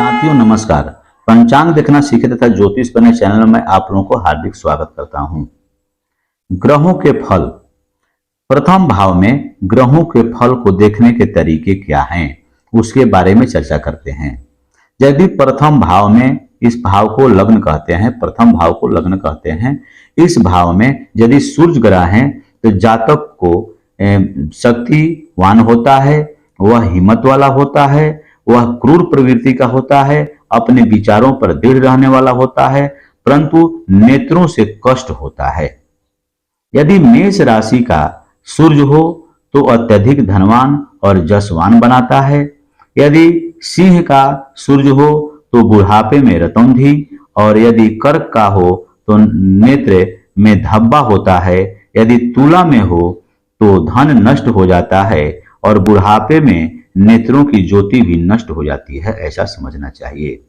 साथियों नमस्कार। पंचांग देखना सीखे तथा ज्योतिष पढ़ने चैनल में आप लोगों को हार्दिक स्वागत करता हूं। ग्रहों के फल। प्रथम भाव में ग्रहों के फल को देखने के तरीके क्या हैं, उसके बारे में चर्चा करते हैं। यदि प्रथम भाव में, इस भाव को लग्न कहते हैं, प्रथम भाव को लग्न कहते हैं। इस भाव में यदि सूर्य ग्रह है तो जातक को शक्तिवान होता है, वह हिम्मत वाला होता है, वह क्रूर प्रवृत्ति का होता है, अपने विचारों पर दृढ़ रहने वाला होता है, परंतु नेत्रों से कष्ट होता है। यदि मेष राशि का सूर्य हो तो अत्यधिक धनवान और जसवान बनाता है। यदि सिंह का सूर्य हो तो बुढ़ापे में रतौंधी, और यदि कर्क का हो तो नेत्र में धब्बा होता है। यदि तुला में हो तो धन नष्ट हो जाता है और बुढ़ापे में नेत्रों की ज्योति भी नष्ट हो जाती है, ऐसा समझना चाहिए।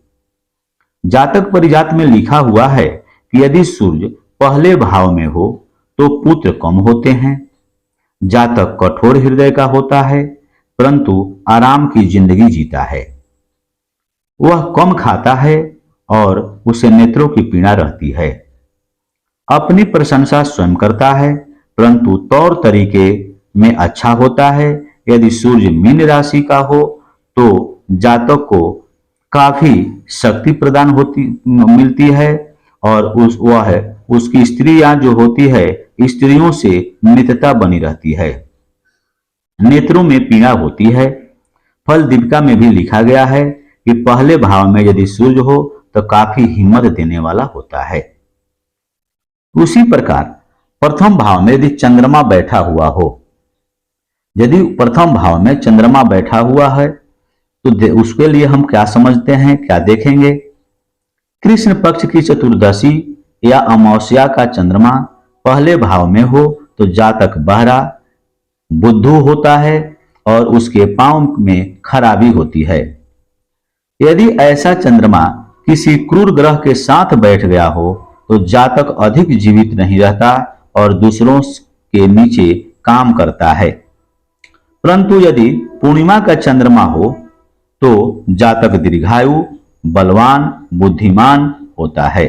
जातक परिजात में लिखा हुआ है कि यदि सूर्य पहले भाव में हो तो पुत्र कम होते हैं। जातक कठोर हृदय का होता है, परंतु आराम की जिंदगी जीता है। वह कम खाता है और उसे नेत्रों की पीड़ा रहती है। अपनी प्रशंसा स्वयं करता है, परंतु तौर तरीके में अच्छा होता है। यदि सूर्य मीन राशि का हो तो जातक को काफी शक्ति प्रदान मिलती है, और उसकी स्त्रियां जो होती है, स्त्रियों से मित्रता बनी रहती है। नेत्रों में पीड़ा होती है। फल दीपिका में भी लिखा गया है कि पहले भाव में यदि सूर्य हो तो काफी हिम्मत देने वाला होता है। उसी प्रकार प्रथम भाव में यदि चंद्रमा बैठा हुआ हो, यदि प्रथम भाव में चंद्रमा बैठा हुआ है तो उसके लिए हम क्या समझते हैं, क्या देखेंगे। कृष्ण पक्ष की चतुर्दशी या अमावस्या का चंद्रमा पहले भाव में हो तो जातक बहरा, बुद्धू होता है और उसके पांव में खराबी होती है। यदि ऐसा चंद्रमा किसी क्रूर ग्रह के साथ बैठ गया हो तो जातक अधिक जीवित नहीं रहता और दूसरों के नीचे काम करता है। परंतु यदि पूर्णिमा का चंद्रमा हो तो जातक दीर्घायु, बलवान, बुद्धिमान होता है।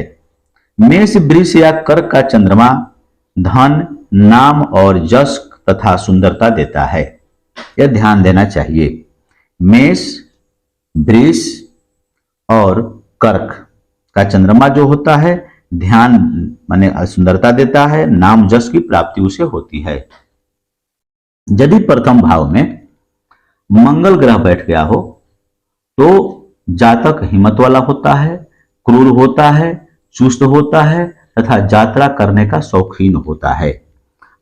मेष, वृष या कर्क का चंद्रमा धन, नाम और यश तथा सुंदरता देता है। यह ध्यान देना चाहिए। मेष, वृष और कर्क का चंद्रमा जो होता है, ध्यान माने सुंदरता देता है, नाम यश की प्राप्ति उसे होती है। यदि प्रथम भाव में मंगल ग्रह बैठ गया हो तो जातक हिम्मत वाला होता है, क्रूर होता है, चुस्त होता है तथा यात्रा करने का शौकीन होता है,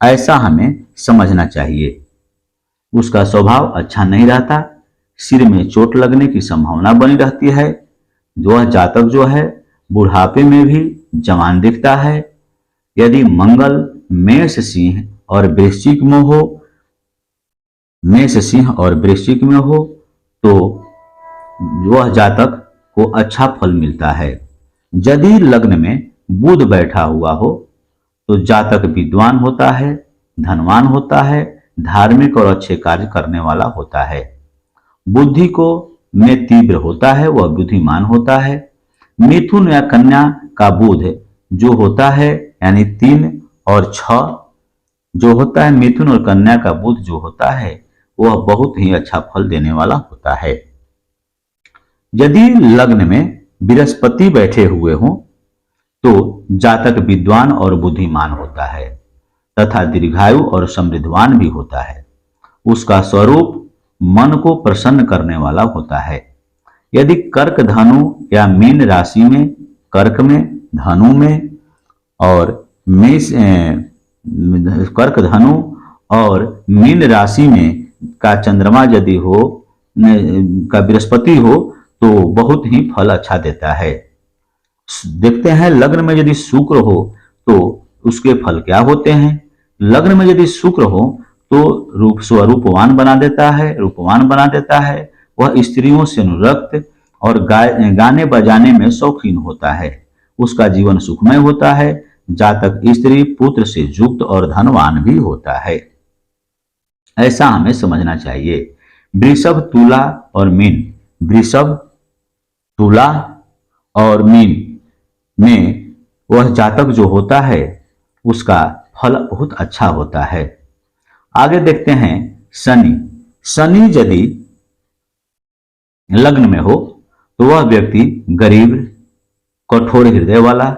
ऐसा हमें समझना चाहिए। उसका स्वभाव अच्छा नहीं रहता, सिर में चोट लगने की संभावना बनी रहती है। वह जातक जो है बुढ़ापे में भी जवान दिखता है। यदि मंगल मेष, सिंह और वृश्चिक में हो, मेष, सिंह और वृश्चिक में हो तो वह जातक को अच्छा फल मिलता है। यदि लग्न में बुध बैठा हुआ हो तो जातक विद्वान होता है, धनवान होता है, धार्मिक और अच्छे कार्य करने वाला होता है। बुद्धि को में तीव्र होता है, वह बुद्धिमान होता है। मिथुन या कन्या का बुध जो होता है, यानी 3 और 6 जो होता है, मिथुन और कन्या का बुध जो होता है वह बहुत ही अच्छा फल देने वाला होता है। यदि लग्न में बृहस्पति बैठे हुए हों तो जातक विद्वान और बुद्धिमान होता है तथा दीर्घायु और समृद्धवान भी होता है। उसका स्वरूप मन को प्रसन्न करने वाला होता है। यदि कर्क, धनु या मीन राशि में, कर्क में, धनु में और मेष, कर्क, धनु और मीन राशि में का चंद्रमा यदि हो, का बृहस्पति हो तो बहुत ही फल अच्छा देता है। देखते हैं लग्न में यदि शुक्र हो तो उसके फल क्या होते हैं। लग्न में यदि शुक्र हो तो स्वरूपवान बना देता है, रूपवान बना देता है। वह स्त्रियों से अनुरक्त और गाने बजाने में शौकीन होता है। उसका जीवन सुखमय होता है। जातक स्त्री पुत्र से युक्त और धनवान भी होता है, ऐसा हमें समझना चाहिए। वृषभ, तुला और मीन। वृषभ, तुला और मीन में वह जातक जो होता है उसका फल बहुत अच्छा होता है। आगे देखते हैं शनि। शनि यदि लग्न में हो तो वह व्यक्ति गरीब, कठोर हृदय वाला,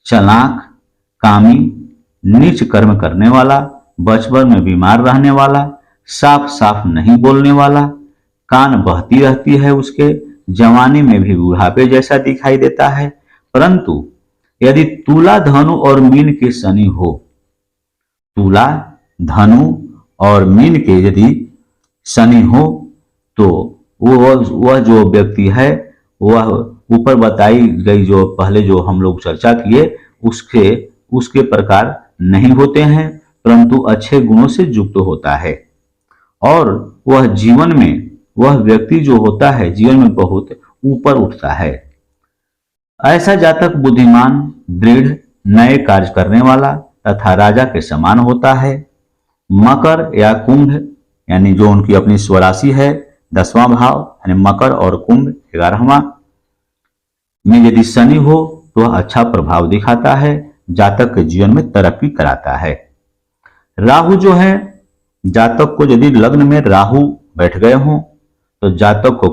चालाक, कामी, नीच कर्म करने वाला, बचपन में बीमार रहने वाला, साफ साफ नहीं बोलने वाला, कान बहती रहती है उसके, जवानी में भी बुढ़ापे जैसा दिखाई देता है। परंतु यदि तुला, धनु और मीन के शनि हो, तुला, धनु और मीन के यदि शनि हो तो वह जो व्यक्ति है वह ऊपर बताई गई जो पहले जो हम लोग चर्चा किए उसके प्रकार नहीं होते हैं, परंतु अच्छे गुणों से युक्त होता है। और वह जीवन में, वह व्यक्ति जो होता है जीवन में बहुत ऊपर उठता है। ऐसा जातक बुद्धिमान, दृढ़, नए कार्य करने वाला तथा राजा के समान होता है। मकर या कुंभ यानी जो उनकी अपनी स्वराशि है, 10वां भाव यानी मकर और कुंभ 11वां में यदि शनि हो तो वह अच्छा प्रभाव दिखाता है, जातक के जीवन में तरक्की कराता है। राहु जो है, जातक को यदि लग्न में राहु बैठ गए हों तो जातक को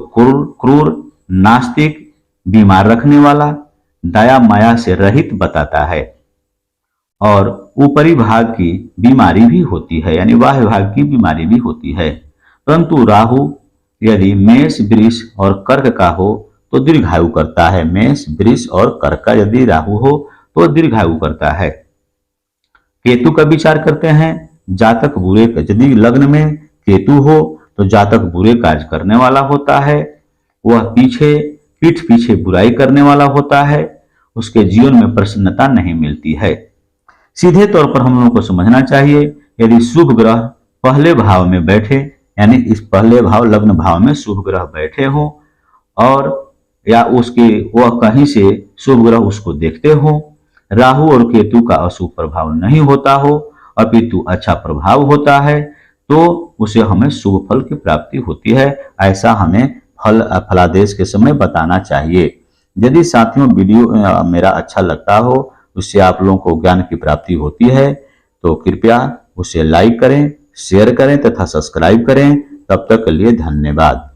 क्रूर, नास्तिक, बीमार रखने वाला, दया माया से रहित बताता है और ऊपरी भाग की बीमारी भी होती है यानी बाह्य भाग की बीमारी भी होती है। परंतु राहु यदि मेष, वृष और कर्क का हो तो दीर्घायु करता है। मेष, वृष और कर्क का यदि राहु हो तो दीर्घायु करता है। केतु का विचार करते हैं। जातक बुरे, यदि लग्न में केतु हो तो जातक बुरे कार्य करने वाला होता है, वह पीठ पीछे बुराई करने वाला होता है, उसके जीवन में प्रसन्नता नहीं मिलती है। सीधे तौर पर हम लोगों को समझना चाहिए, यदि शुभ ग्रह पहले भाव में बैठे यानी इस पहले भाव लग्न भाव में शुभ ग्रह बैठे हो और या उसके वह कहीं से शुभ ग्रह उसको देखते हो, राहु और केतु का अशुभ प्रभाव नहीं होता हो अपितु अच्छा प्रभाव होता है, तो उसे हमें शुभ फल की प्राप्ति होती है। ऐसा हमें फलादेश के समय बताना चाहिए। यदि साथियों वीडियो मेरा अच्छा लगता हो, उससे आप लोगों को ज्ञान की प्राप्ति होती है, तो कृपया उसे लाइक करें, शेयर करें तथा सब्सक्राइब करें। तब तक के लिए धन्यवाद।